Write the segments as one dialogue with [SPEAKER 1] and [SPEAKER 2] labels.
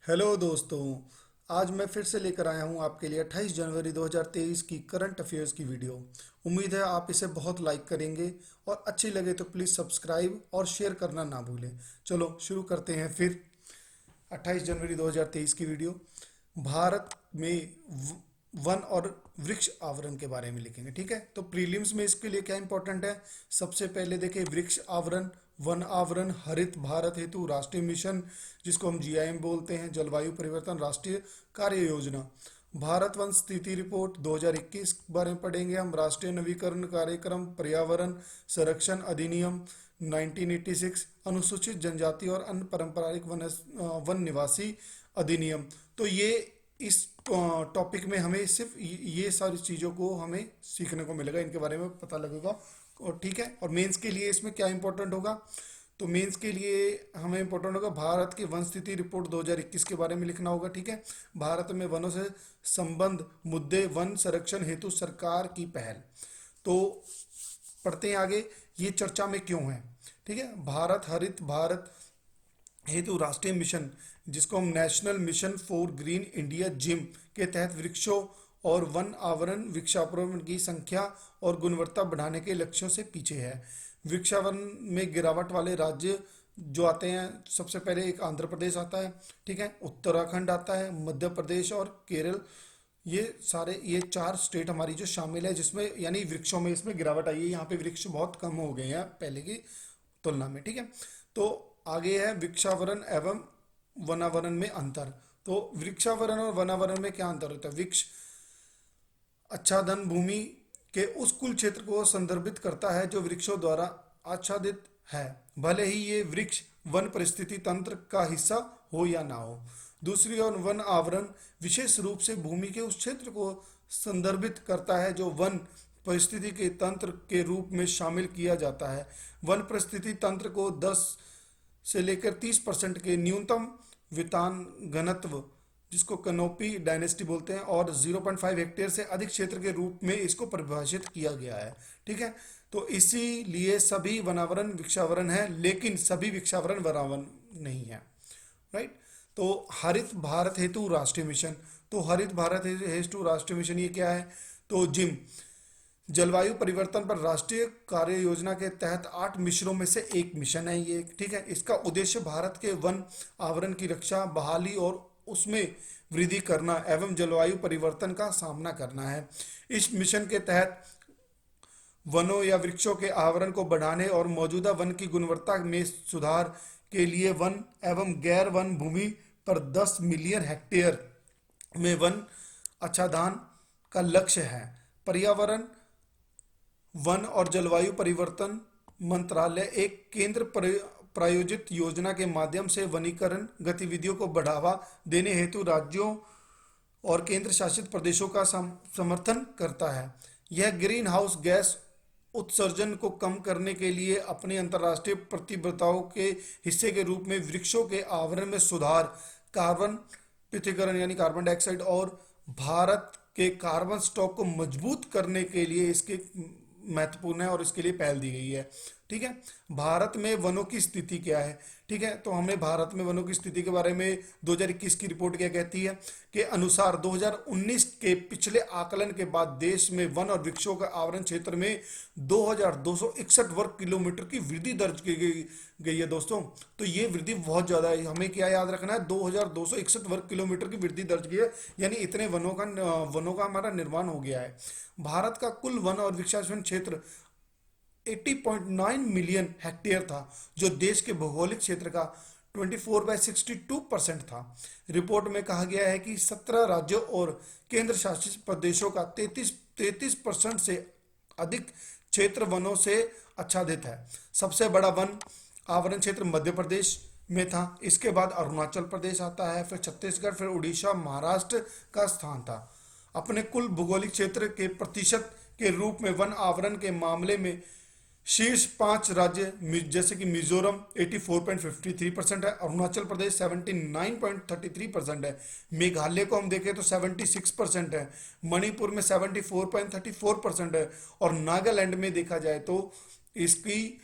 [SPEAKER 1] Hello दोस्तों। आज मैं फिर से लेकर आया हूं आपके लिए 28 जनवरी 2023 की करंट अफेयर्स की वीडियो। उम्मीद है आप इसे बहुत लाइक करेंगे और अच्छी लगे तो प्लीज़ सब्सक्राइब और शेयर करना ना भूलें। चलो शुरू करते हैं फिर 28 जनवरी 2023 की वीडियो। भारत में वन और वृक्ष आवरण के बारे में लिखेंगे, ठीक है। तो प्रीलिम्स में इसके लिए क्या इंपॉर्टेंट है, सबसे पहले देखिए वृक्ष आवरण, वन आवरण, हरित भारत हेतु राष्ट्रीय मिशन जिसको हम जीआईएम बोलते हैं, जलवायु परिवर्तन राष्ट्रीय कार्य योजना, भारत वन स्थिति रिपोर्ट 2021 के बारे में पढ़ेंगे हम, राष्ट्रीय नवीकरण कार्यक्रम, पर्यावरण संरक्षण अधिनियम 1986, अनुसूचित जनजाति और अन्य पारंपरिक वन निवासी अधिनियम। तो ये इस टॉपिक में हमें सिर्फ ये सारी चीज़ों को हमें सीखने को मिलेगा, इनके बारे में पता लगेगा। और ठीक है, और मेंस के लिए इसमें क्या इंपॉर्टेंट होगा, तो मेंस के लिए हमें इंपॉर्टेंट होगा भारत की वन स्थिति रिपोर्ट 2021 के बारे में लिखना होगा, ठीक है। भारत में वनों से संबंध मुद्दे, वन संरक्षण हेतु सरकार की पहल। तो पढ़ते हैं आगे, ये चर्चा में क्यों है, ठीक है। भारत हरित भारत हेतु राष्ट्रीय मिशन जिसको हम national mission for green India gym के तहत वृक्षों और वन आवरण वृक्षारोपण की संख्या और गुणवत्ता बढ़ाने के लक्ष्यों से पीछे है। वृक्षावरण में गिरावट वाले राज्य जो आते हैं, सबसे पहले एक आंध्र प्रदेश आता है, ठीक है, उत्तराखंड आता है, मध्य प्रदेश और केरल। ये चार स्टेट हमारी जो शामिल है, जिसमें यानी वृक्षों में इसमें गिरावट आई है। यहाँ पे वृक्ष बहुत कम हो गए हैं पहले की तुलना में, ठीक है। तो आगे है वृक्षावरण एवं वनावरण में अंतर। तो वृक्षावरण और वनावरण में क्या अंतर होता है, वृक्ष आच्छादन भूमि के उस कुल क्षेत्र को संदर्भित करता है जो वृक्षों द्वारा आच्छादित है, भले ही ये वृक्ष वन परिस्थिति तंत्र का हिस्सा हो या ना हो। दूसरी ओर वन आवरण विशेष रूप से भूमि के उस क्षेत्र को संदर्भित करता है जो वन परिस्थिति के तंत्र के रूप में शामिल किया जाता है। वन परिस्थिति तंत्र को 10 से लेकर 30% के न्यूनतम वितान घनत्व जिसको कनोपी डायनेस्टी बोलते हैं और 0.5 हेक्टेयर से अधिक क्षेत्र के रूप में इसको परिभाषित किया गया है, ठीक है। तो इसीलिए सभी वनावरण वृक्षावरण है, लेकिन सभी वृक्षावरण वनावरण नहीं है, राइट। तो हरित भारत हेतु राष्ट्रीय मिशन, तो हरित भारत हेतु राष्ट्रीय मिशन ये क्या है, तो जिम जलवायु परिवर्तन पर राष्ट्रीय कार्य योजना के तहत 8 मिशनों में से एक मिशन है ये, ठीक है। इसका उद्देश्य भारत के वन आवरण की रक्षा, बहाली और उसमें वृद्धि करना एवं जलवायु परिवर्तन का सामना करना है। इस मिशन के तहत वनों या वृक्षों के आवरण को बढ़ाने और मौजूदा वन की गुणवत्ता में सुधार के लिए वन एवं गैर वन भूमि पर 10 मिलियन हेक्टेयर में वन आच्छादन का लक्ष्य है। पर्यावरण वन और जलवायु परिवर्तन मंत्रालय एक केंद्र प्रायोजित योजना के माध्यम से वनीकरण गतिविधियों को बढ़ावा देने हेतु राज्यों और केंद्र शासित प्रदेशों का समर्थन करता है। यह ग्रीन हाउस गैस उत्सर्जन को कम करने के लिए अपने अंतर्राष्ट्रीय प्रतिबद्धताओं के हिस्से के रूप में वृक्षों के आवरण में सुधार, कार्बन पृथक्करण यानी कार्बन डाइऑक्साइड और भारत के कार्बन स्टॉक को मजबूत करने के लिए इसके महत्वपूर्ण है और इसके लिए पहल दी गई है, ठीक है। भारत में वनों की स्थिति क्या है, ठीक है। तो हमें भारत में वनों की स्थिति के बारे में 2021 की रिपोर्ट क्या कहती है के अनुसार 2019 के पिछले आकलन के बाद देश में वन और वृक्षों का आवरण क्षेत्र में 2261 वर्ग किलोमीटर की वृद्धि दर्ज की गई है दोस्तों। तो ये वृद्धि बहुत ज्यादा है, हमें क्या याद रखना है, 2261 वर्ग किलोमीटर की वृद्धि दर्ज की है, यानी इतने वनों का हमारा निर्माण हो गया है। भारत का कुल वन और वृक्षारोपण क्षेत्र 80.9 मिलियन हेक्टेयर था, जो देश के भौगोलिक क्षेत्र का 24/62% था। रिपोर्ट में कहा गया है कि 17 राज्यों और केंद्र शासित प्रदेशों का 33% से अधिक क्षेत्र वनों से आच्छादित है। सबसे बड़ा वन आवरण क्षेत्र मध्य प्रदेश में था, इसके बाद अरुणाचल प्रदेश आता है, फिर छत्तीसगढ़, फिर उड़ीसा, महाराष्ट्र का स्थान था। अपने कुल भौगोलिक क्षेत्र के प्रतिशत के रूप में वन आवरण के मामले में शीर्ष 5 राज्य जैसे कि मिजोरम 84.53% है, अरुणाचल प्रदेश 79.33% है, मेघालय को हम देखें तो 76% है, मणिपुर में 74.34% है और नागालैंड में देखा जाए तो इसकी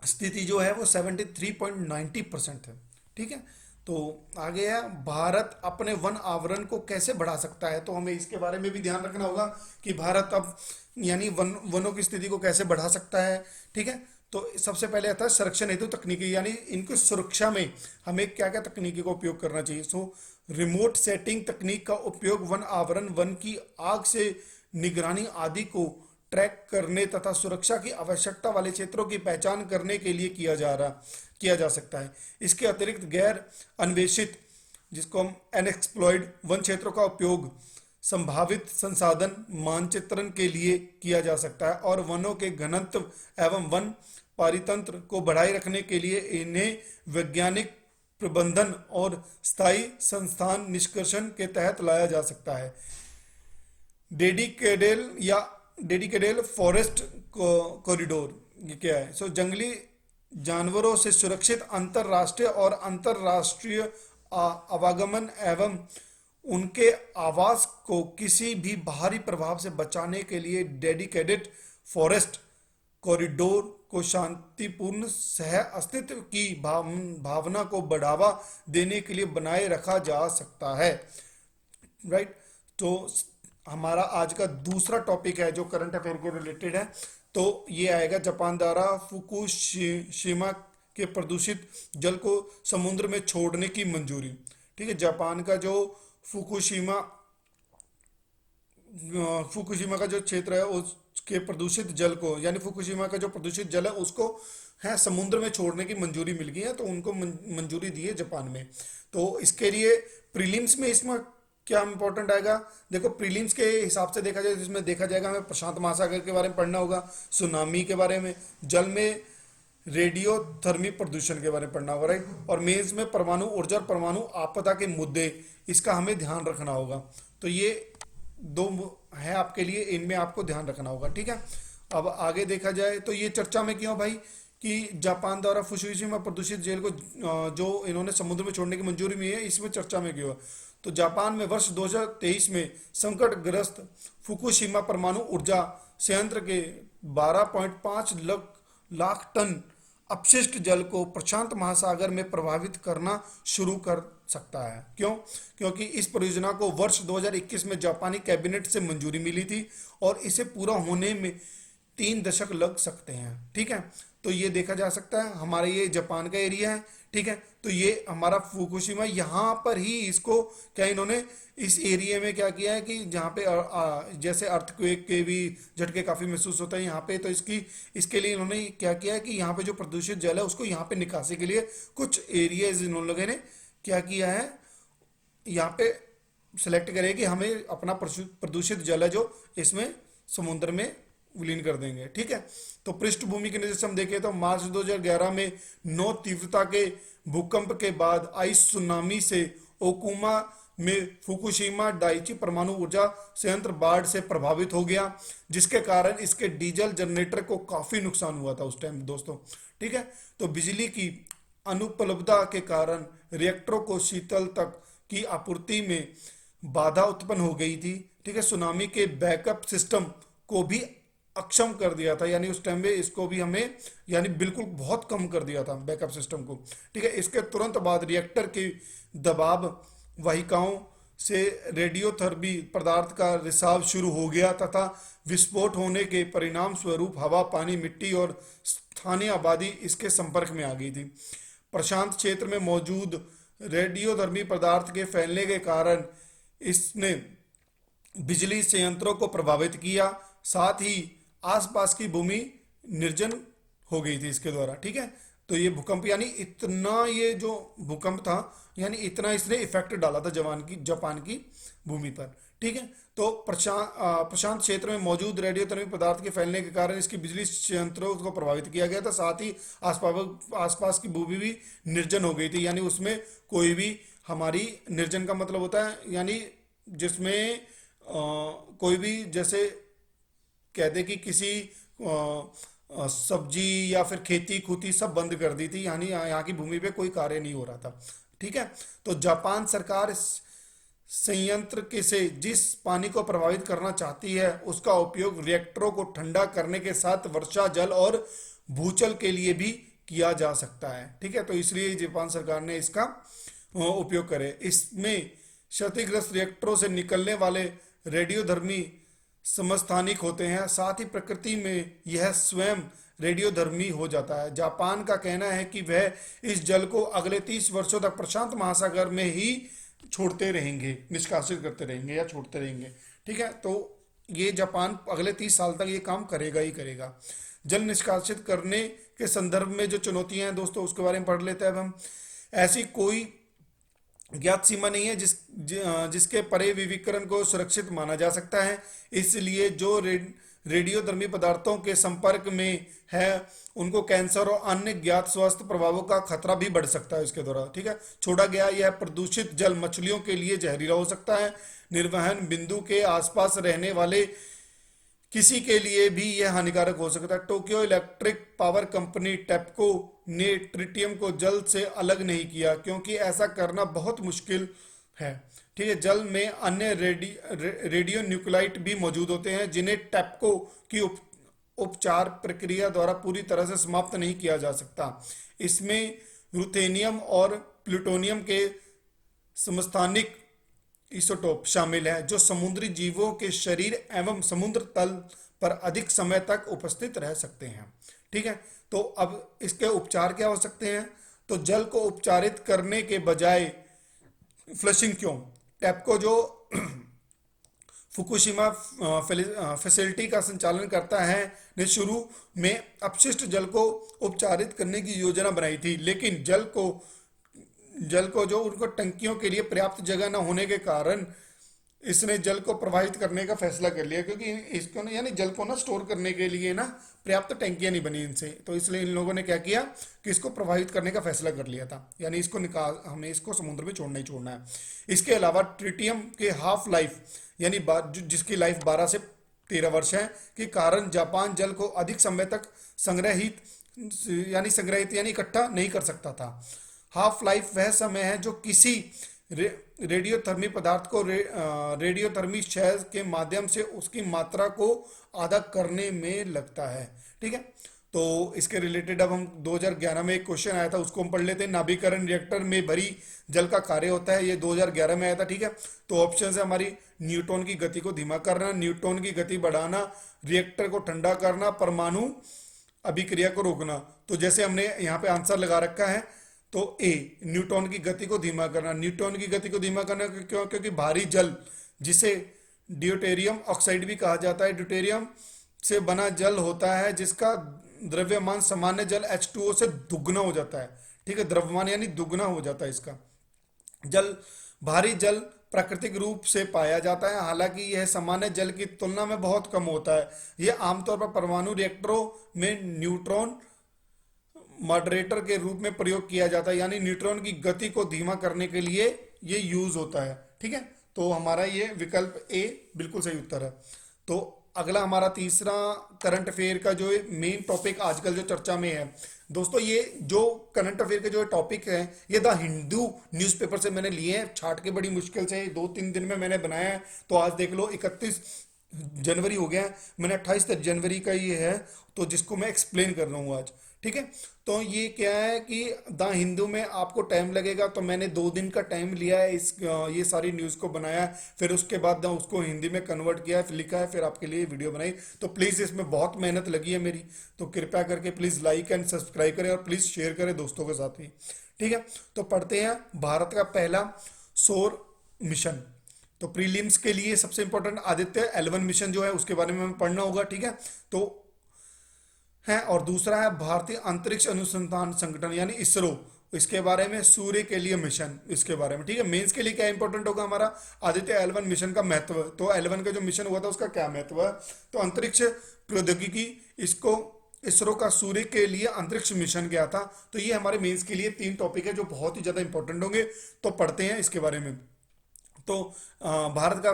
[SPEAKER 1] स्थिति जो है वो 73.90% है, ठीक है। तो आगे है, भारत अपने वन आवरण को कैसे बढ़ा सकता है। तो हमें इसके बारे में भी ध्यान रखना होगा कि भारत अब यानी वनों की स्थिति को कैसे बढ़ा सकता है। ठीक है, तो सबसे पहले आता है संरक्षण हेतु तकनीकी, यानी इनकी सुरक्षा में हमें क्या क्या तकनीकी का उपयोग करना चाहिए। सो रिमोट सेटिंग तकनीक का उपयोग वन आवरण, वन की आग से निगरानी आदि को ट्रैक करने तथा सुरक्षा की आवश्यकता वाले क्षेत्रों की पहचान करने के लिए किया जा सकता है। इसके अतिरिक्त गैर अन्वेषित, जिसको हम अनएक्सप्लॉयड वन क्षेत्रों का उपयोग संभावित संसाधन मानचित्रण के लिए किया जा सकता है और वनों के घनत्व एवं वन पारितंत्र को बढ़ाए रखने के लिए इन्हें वैज्ञानिक प्रबंधन और स्थायी संस्थान निष्कर्षण के तहत लाया जा सकता है। डेडिकेटेड फॉरेस्ट कॉरिडोर, ये क्या है। जंगली जानवरों से सुरक्षित अंतरराष्ट्रीय और अंतरराष्ट्रीय आवागमन एवं उनके आवास को किसी भी बाहरी प्रभाव से बचाने के लिए डेडिकेटेड फॉरेस्ट कॉरिडोर को शांतिपूर्ण सह अस्तित्व की भावना को बढ़ावा देने के लिए बनाए रखा जा सकता है। राइट, तो हमारा आज का दूसरा टॉपिक है जो करंट अफेयर के रिलेटेड है, तो ये आएगा जापान द्वारा फुकुशिमा के प्रदूषित जल को समुद्र में छोड़ने की मंजूरी। ठीक है, जापान का जो फुकुशिमा फुकुशिमा का जो क्षेत्र है उसके प्रदूषित जल को, यानी फुकुशिमा का जो प्रदूषित जल है उसको है समुद्र में छोड़ने की मंजूरी मिल गई है। तो उनको मंजूरी दी है जापान में। तो इसके लिए प्रीलिम्स में इसमें क्या इंपॉर्टेंट आएगा, देखो प्रीलिम्स के हिसाब से देखा जाए तो इसमें देखा जाएगा हमें प्रशांत महासागर के बारे में पढ़ना होगा, सुनामी के बारे में, जल में रेडियो थर्मी प्रदूषण के बारे में पढ़ना होगा। राइट, और मेंस में परमाणु ऊर्जा और परमाणु आपदा के मुद्दे, इसका हमें ध्यान रखना होगा। तो ये दो है आपके लिए, इनमें आपको ध्यान रखना होगा। ठीक है, अब आगे देखा जाए तो ये चर्चा में क्यों भाई कि जापान द्वारा फुकुशिमा प्रदूषित जेल को जो इन्होंने समुद्र में छोड़ने की मंजूरी मिली है, इसमें चर्चा में क्यों। तो जापान में वर्ष 2023 में संकटग्रस्त फुकुशिमा परमाणु ऊर्जा संयंत्र के 12.5 लाख टन अपशिष्ट जल को प्रशांत महासागर में प्रभावित करना शुरू कर सकता है। क्यों? क्योंकि इस परियोजना को वर्ष 2021 में जापानी कैबिनेट से मंजूरी मिली थी और इसे पूरा होने में 3 दशक लग सकते हैं। ठीक है, तो ये देखा जा सकता है, हमारे ये जापान का एरिया है। ठीक है, तो ये हमारा फुकुशिमा, यहाँ पर ही इसको क्या इन्होंने इस एरिया में क्या किया है कि जहाँ पे जैसे अर्थक्वेक के भी झटके काफ़ी महसूस होता है यहाँ पे, तो इसके लिए इन्होंने क्या किया है कि यहाँ पे जो प्रदूषित जल है उसको यहाँ पे निकासी के लिए कुछ एरियाज इन लोगों ने क्या किया है, यहाँ पे सेलेक्ट करें कि हमें अपना प्रदूषित जल है जो इसमें समुद्र में विलीन कर देंगे। ठीक है, तो पृष्ठभूमि की नजर से हम देखें तो मार्च 2011 में 9 तीव्रता के भूकंप के बाद आई सुनामी से ओकुमा में फुकुशिमा डाइची परमाणु ऊर्जा संयंत्र बाढ़ से प्रभावित हो गया, जिसके कारण इसके डीजल जनरेटर को काफी नुकसान हुआ था उस टाइम दोस्तों। ठीक है, तो बिजली की अनुपलब्धता के कारण रिएक्टरों को शीतल तक की आपूर्ति में बाधा उत्पन्न हो गई थी। ठीक है, सुनामी के बैकअप सिस्टम को भी अक्षम कर दिया था, यानी उस टाइम में इसको भी हमें यानी बिल्कुल बहुत कम कर दिया था बैकअप सिस्टम को। ठीक है, इसके तुरंत बाद रिएक्टर की दबाव वाहिकाओं से रेडियोथर्मी पदार्थ का रिसाव शुरू हो गया तथा विस्फोट होने के परिणाम स्वरूप हवा, पानी, मिट्टी और स्थानीय आबादी इसके संपर्क में आ गई थी। प्रशांत क्षेत्र में मौजूद रेडियोधर्मी पदार्थ के फैलने के कारण इसने बिजली संयंत्रों को प्रभावित किया, साथ ही आसपास की भूमि निर्जन हो गई थी इसके द्वारा। ठीक है, तो ये भूकंप यानी इतना, ये जो भूकंप था यानी इतना इसने इफेक्ट डाला था जापान की भूमि पर। ठीक है, तो प्रशांत क्षेत्र में मौजूद रेडियोधर्मी पदार्थ के फैलने के कारण इसकी बिजली संयंत्रों को प्रभावित किया गया था, साथ ही आसपास की भूमि भी निर्जन हो गई थी, यानी उसमें कोई भी हमारी निर्जन का मतलब होता है यानी जिसमें कोई भी जैसे कहते कि किसी सब्जी या फिर खेती खूती सब बंद कर दी थी, यानी यहाँ की भूमि पे कोई कार्य नहीं हो रहा था। ठीक है, तो जापान सरकार संयंत्र के से जिस पानी को प्रभावित करना चाहती है उसका उपयोग रिएक्टरों को ठंडा करने के साथ वर्षा जल और भूजल के लिए भी किया जा सकता है। ठीक है, तो इसलिए जापान सरकार ने इसका उपयोग करें। इसमें क्षतिग्रस्त रिएक्टरों से निकलने वाले रेडियोधर्मी समस्थानिक होते हैं, साथ ही प्रकृति में यह स्वयं रेडियोधर्मी हो जाता है। जापान का कहना है कि वह इस जल को अगले 30 वर्षों तक प्रशांत महासागर में ही छोड़ते रहेंगे, निष्कासित करते रहेंगे या छोड़ते रहेंगे। ठीक है, तो ये जापान अगले 30 साल तक ये काम करेगा ही करेगा। जल निष्कासित करने के संदर्भ में जो चुनौतियां हैं दोस्तों, उसके बारे में पढ़ लेते हैं अब हम। ऐसी कोई ज्ञात सीमा नहीं है जिसके परे विकिरण को सुरक्षित माना जा सकता है। इसलिए जो रेडियोधर्मी पदार्थों के संपर्क में है उनको कैंसर और अन्य ज्ञात स्वास्थ्य प्रभावों का खतरा भी बढ़ सकता है इसके द्वारा। ठीक है, छोड़ा गया यह प्रदूषित जल मछलियों के लिए जहरीला हो सकता है। निर्वहन बिंदु के आसपास रहने वाले किसी के लिए भी यह हानिकारक हो सकता है। टोक्यो इलेक्ट्रिक पावर कंपनी टेप्को ने ट्रिटियम को जल से अलग नहीं किया क्योंकि ऐसा करना बहुत मुश्किल है। ठीक है, जल में अन्य रेडियो न्यूक्लाइड भी मौजूद होते हैं जिन्हें टेप्को की उपचार प्रक्रिया द्वारा पूरी तरह से समाप्त नहीं किया जा सकता। इसमें रुथेनियम और प्लूटोनियम के समस्थानिक इसोटोप शामिल है जो समुद्री जीवों के शरीर एवं समुद्र तल पर अधिक समय तक उपस्थित रह सकते हैं। ठीक है, तो अब इसके उपचार क्या हो सकते हैं? तो जल को उपचारित करने के बजाय फ्लशिंग क्यों? टेप्को जो फुकुशिमा फैसिलिटी का संचालन करता है ने शुरू में अपशिष्ट जल को उपचारित करने की योजना बनाई थी, लेकिन जल को जो उनको टंकियों के लिए पर्याप्त जगह न होने के कारण इसने जल को प्रवाहित करने का फैसला कर लिया, क्योंकि इसको ना यानी जल को ना स्टोर करने के लिए ना पर्याप्त टंकियां नहीं बनी इनसे, तो इसलिए इन लोगों ने क्या किया कि इसको प्रवाहित करने का फैसला कर लिया था, यानी इसको हमें इसको समुद्र में छोड़ना ही छोड़ना है। इसके अलावा ट्रिटियम के हाफ लाइफ यानी जिसकी लाइफ 12 से 13 वर्ष है के कारण जापान जल को अधिक समय तक संग्रहित यानी इकट्ठा नहीं कर सकता था। हाफ लाइफ वह समय है जो किसी रेडियोधर्मी पदार्थ को रेडियोधर्मी क्षय के माध्यम से उसकी मात्रा को आधा करने में लगता है। ठीक है, तो इसके रिलेटेड अब हम 2011 में एक क्वेश्चन आया था, उसको हम पढ़ लेते हैं। नाभिकरण रिएक्टर में भरी जल का कार्य होता है, ये 2011 में आया था। ठीक है, तो ऑप्शन है हमारी न्यूट्रॉन की गति को धीमा करना, न्यूट्रॉन की गति बढ़ाना, रिएक्टर को ठंडा करना, परमाणु अभिक्रिया को रोकना। तो जैसे हमने यहाँ पे आंसर लगा रखा है, तो ए न्यूट्रॉन की गति को धीमा करना। न्यूट्रॉन की गति को धीमा करना क्यों? क्योंकि भारी जल जिसे ड्यूटेरियम ऑक्साइड भी कहा जाता है, ड्यूटेरियम से बना जल होता है जिसका द्रव्यमान सामान्य जल H2O से दुगना हो जाता है। ठीक है, द्रव्यमान यानी दुगना हो जाता है इसका। भारी जल प्राकृतिक रूप से पाया जाता है, हालांकि यह सामान्य जल की तुलना में बहुत कम होता है। यह आमतौर पर परमाणु रिएक्टरों में न्यूट्रॉन मॉडरेटर के रूप में प्रयोग किया जाता है, यानी न्यूट्रॉन की गति को धीमा करने के लिए ये यूज होता है। ठीक है, तो हमारा ये विकल्प ए बिल्कुल सही उत्तर है। तो अगला हमारा तीसरा करंट अफेयर का जो मेन टॉपिक आजकल जो चर्चा में है दोस्तों, ये जो करंट अफेयर के जो टॉपिक है ये द हिंदू न्यूज़पेपर से मैंने लिए हैं, छाट के बड़ी मुश्किल से 2-3 दिन में मैंने बनाया है। तो आज देख लो 31 जनवरी हो गया है, मैंने 28 जनवरी का ये है, तो जिसको मैं एक्सप्लेन कर रहा हूँ आज। ठीक है, तो ये क्या है कि द हिंदू में आपको टाइम लगेगा, तो मैंने 2 दिन का टाइम लिया है ये सारी न्यूज़ को बनाया है, फिर उसके बाद उसको हिंदी में कन्वर्ट किया है, फिर लिखा है, फिर आपके लिए वीडियो बनाई। तो प्लीज़ इसमें बहुत मेहनत लगी है मेरी, तो कृपया करके प्लीज़ लाइक एंड सब्सक्राइब करें और प्लीज़ शेयर करें दोस्तों के साथ भी। ठीक है, तो पढ़ते हैं भारत का पहला सौर मिशन। तो प्रीलिम्स के लिए सबसे इंपॉर्टेंट आदित्य L1 मिशन जो है उसके बारे में हमें पढ़ना होगा। ठीक है, तो है, और दूसरा है भारतीय अंतरिक्ष अनुसंधान संगठन यानी इसरो, इसके बारे में सूर्य के लिए मिशन, इसके बारे में। ठीक है, मेंस के लिए क्या इंपॉर्टेंट होगा हमारा आदित्य L1 मिशन का महत्व, तो L1 का जो मिशन हुआ था उसका क्या महत्व है। तो अंतरिक्ष प्रौद्योगिकी, इसको इसरो का सूर्य के लिए अंतरिक्ष मिशन गया था। तो ये हमारे मेंस के लिए 3 टॉपिक है जो बहुत ही ज्यादा इंपॉर्टेंट होंगे, तो पढ़ते हैं इसके बारे में। तो भारत का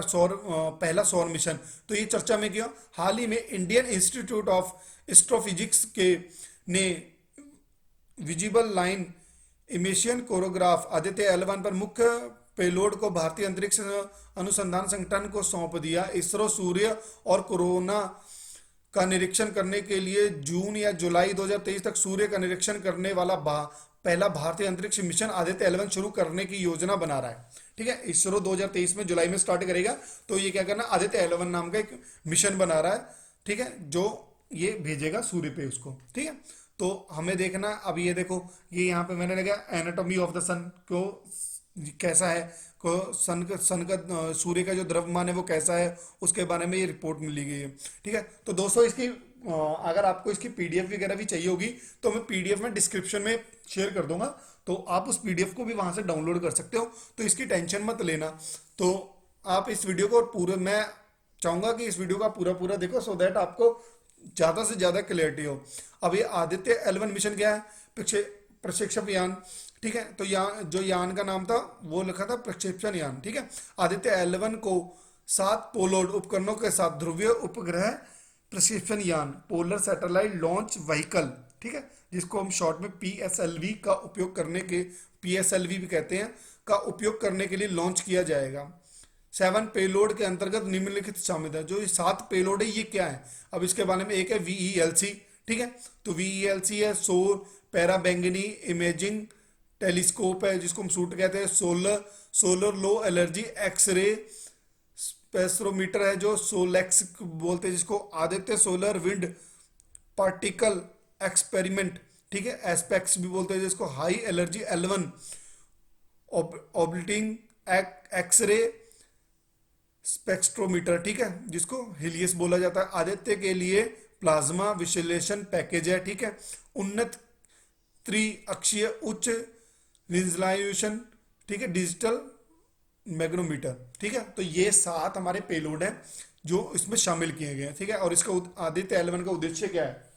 [SPEAKER 1] पहला सौर मिशन, तो ये चर्चा में किया हाल ही में इंडियन इंस्टीट्यूट ऑफ एस्ट्रोफिजिक्स के ने विजिबल लाइन इमेशियन कोरोग्राफ आदित्य L1 पर मुख्य पेलोड को भारतीय अंतरिक्ष अनुसंधान संगठन को सौंप दिया। इसरो सूर्य और कोरोना का निरीक्षण करने के लिए जून या जुलाई 2023 तक सूर्य का निरीक्षण करने वाला पहला भारतीय अंतरिक्ष मिशन आदित्य 11 शुरू करने की योजना बना रहा है। ठीक है, इसरो 2023 में जुलाई में स्टार्ट करेगा। तो ये क्या करना, आदित्य 11 नाम का एक मिशन बना रहा है। ठीक है, जो ये भेजेगा सूर्य पे उसको। ठीक है, तो हमें देखना, अब ये देखो, ये यहाँ पे मैंने लगा एनाटॉमी ऑफ द सन को कैसा है, को सन का सूर्य का जो द्रव्यमान है वो कैसा है, उसके बारे में ये रिपोर्ट मिली गई है। ठीक है, तो दोस्तों इसकी अगर आपको इसकी पीडीएफ वगैरह भी चाहिए होगी तो मैं पीडीएफ में डिस्क्रिप्शन में शेयर कर दूंगा, तो आप उस पीडीएफ को भी वहां से डाउनलोड कर सकते हो। तो इसकी टेंशन मत लेना। तो आप इस वीडियो को पूरे, मैं चाहूंगा कि इस वीडियो का पूरा पूरा देखो, सो दैट आपको ज्यादा से ज्यादा क्लियरिटी हो। अब ये आदित्य 11 मिशन क्या है, प्रक्षेपण यान। ठीक है, तो यान, जो यान का नाम था वो लिखा था प्रक्षेपण यान। ठीक है, आदित्य 11 को 7 पोलोड उपकरणों के साथ ध्रुवीय उपग्रह प्रक्षेपण यान, पोलर सैटेलाइट लॉन्च व्हीकल, ठीक है, जिसको हम शॉर्ट में पीएसएलवी का उपयोग करने के, पीएसएलवी भी कहते हैं, का उपयोग करने के लिए लॉन्च किया जाएगा। 7 पेलोड के अंतर्गत निम्नलिखित शामिल है। जो ये 7 पेलोड है ये क्या है, अब इसके बारे में एक है वीईएलसी। ठीक है, तो वीईएलसी है सौर पैराबैंगनी इमेजिंग टेलीस्कोप है, जिसको हम सूट कहते हैं। Solar low energy X ray spectrometer है, जो सोलेक्स बोलते हैं, जिसको Aditya solar wind particle experiment, ठीक है, एस्पेक्स भी बोलते हैं, जिसको high energy L1 orbiting X ray spectrometer, ठीक है, जिसको हिलियस बोला जाता है। आदित्य के लिए प्लाज्मा विश्लेषण पैकेज है। ठीक है, उन्नत त्रिअक्षीय उच्च रिजोल्यूशन, ठीक है, डिजिटल मैग्नोमीटर। ठीक है, तो ये 7 हमारे पेलोड हैं जो इसमें शामिल किए गए हैं। ठीक है, और इसका आदित्य 11 का उद्देश्य क्या है।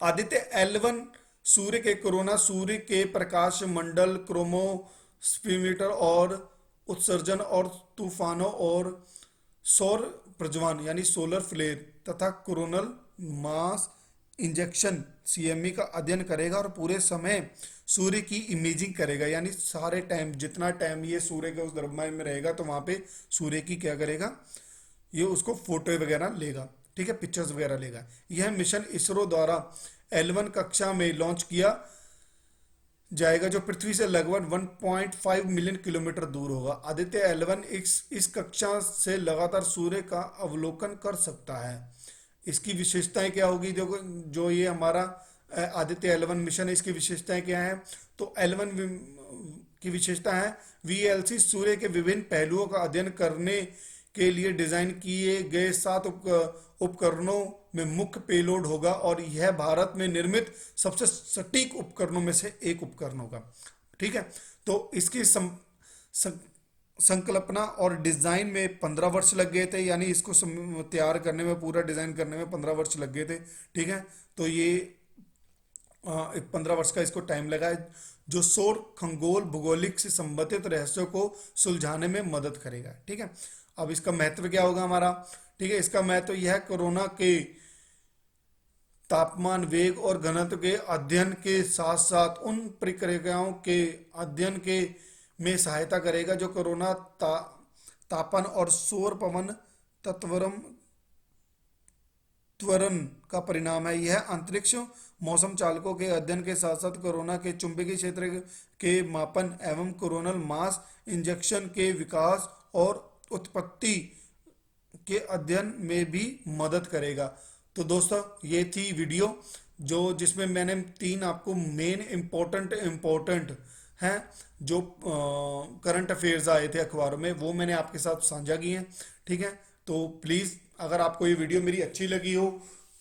[SPEAKER 1] आदित्य 11 सूर्य के कोरोना, सूर्य के प्रकाश मंडल, क्रोमोस्फीमीटर और उत्सर्जन और तूफानों और सौर प्रज्वलन यानी सोलर फ्लेयर तथा कोरोनल मास इंजेक्शन सीएमई का अध्ययन करेगा और पूरे समय सूर्य की इमेजिंग करेगा, यानी सारे टाइम, जितना टाइम ये सूर्य के उस द्रव्यमान में रहेगा तो वहां पे सूर्य की क्या करेगा, ये उसको फोटो वगैरह लेगा। ठीक है, पिक्चर्स वगैरह लेगा। यह मिशन इसरो द्वारा L1 कक्षा में लॉन्च किया जाएगा, जो पृथ्वी से लगभग 1.5 मिलियन किलोमीटर दूर होगा। आदित्य 11 इस कक्षा से लगातार सूर्य का अवलोकन कर सकता है। इसकी विशेषताएं क्या होगी, जो ये हमारा आदित्य 11 मिशन है, इसकी विशेषताएं क्या है। तो 11 की विशेषता है वीएलसी सूर्य के विभिन्न पहलुओं का अध्ययन करने के लिए डिजाइन किए गए 7 उपकरणों में मुख्य पेलोड होगा और यह भारत में निर्मित सबसे सटीक उपकरणों में से एक उपकरण होगा। ठीक है, तो इसकी संकल्पना और डिजाइन में 15 वर्ष लग गए थे, यानी इसको तैयार करने में, पूरा डिजाइन करने में 15 वर्ष लग गए थे। ठीक है, तो ये 15 वर्ष का इसको टाइम लगा है, जो सौर खगोल भूगोलिक से संबंधित रहस्यों को सुलझाने में मदद करेगा। ठीक है, अब इसका महत्व क्या होगा हमारा। ठीक है, इसका महत्व यह कोरोना के तापमान, वेग और घनत्व के अध्ययन के साथ साथ उन प्रक्रियाओं के अध्ययन के में सहायता करेगा जो कोरोना तापन और सौर पवन त्वरण का परिणाम है। यह अंतरिक्ष मौसम चालकों के अध्ययन के साथ साथ कोरोना के चुंबकीय क्षेत्र के मापन एवं कोरोनल मास इंजेक्शन के विकास और उत्पत्ति के अध्ययन में भी मदद करेगा। तो दोस्तों ये थी वीडियो जिसमें मैंने 3 आपको मेन इम्पोर्टेंट हैं जो करंट अफेयर्स आए थे अखबारों में, वो मैंने आपके साथ साझा किए हैं। ठीक है, तो प्लीज़ अगर आपको ये वीडियो मेरी अच्छी लगी हो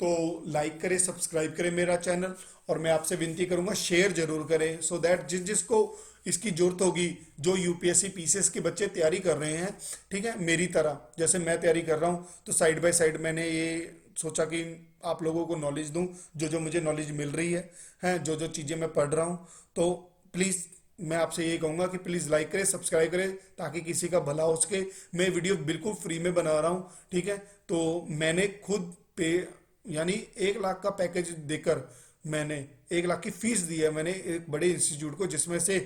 [SPEAKER 1] तो लाइक करें, सब्सक्राइब करें मेरा चैनल, और मैं आपसे विनती करूंगा शेयर जरूर करें, सो दैट जिसको इसकी जरूरत होगी, जो यूपीएससी पीसीएस के बच्चे तैयारी कर रहे हैं, ठीक है, मेरी तरह जैसे मैं तैयारी कर रहा हूँ, तो साइड बाय साइड मैंने ये सोचा कि आप लोगों को नॉलेज दूं, जो मुझे नॉलेज मिल रही है जो चीज़ें मैं पढ़ रहा हूँ। तो प्लीज़ मैं आपसे ये कहूँगा कि प्लीज़ लाइक करें, सब्सक्राइब करें, ताकि किसी का भला हो सके। मैं वीडियो बिल्कुल फ्री में बना रहा हूँ। ठीक है, तो मैंने खुद पे यानी 1 लाख का पैकेज देकर मैंने 1 लाख की फीस दी है मैंने एक बड़े इंस्टीट्यूट को, जिसमें से,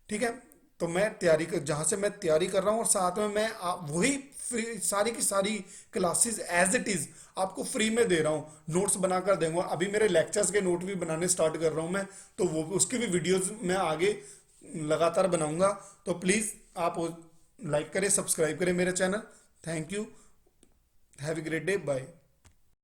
[SPEAKER 1] ठीक है, तो मैं तैयारी कर, जहाँ से मैं तैयारी कर रहा हूँ, और साथ में मैं वही फ्री सारी की सारी क्लासेस एज इट इज़ आपको फ्री में दे रहा हूँ, नोट्स बनाकर दूंगा। अभी मेरे लेक्चर्स के नोट भी बनाने स्टार्ट कर रहा हूँ मैं, तो वो उसकी भी वीडियोस मैं आगे लगातार बनाऊंगा। तो प्लीज़ आप लाइक करें, सब्सक्राइब करें मेरे channel. Thank you, have a great day, bye.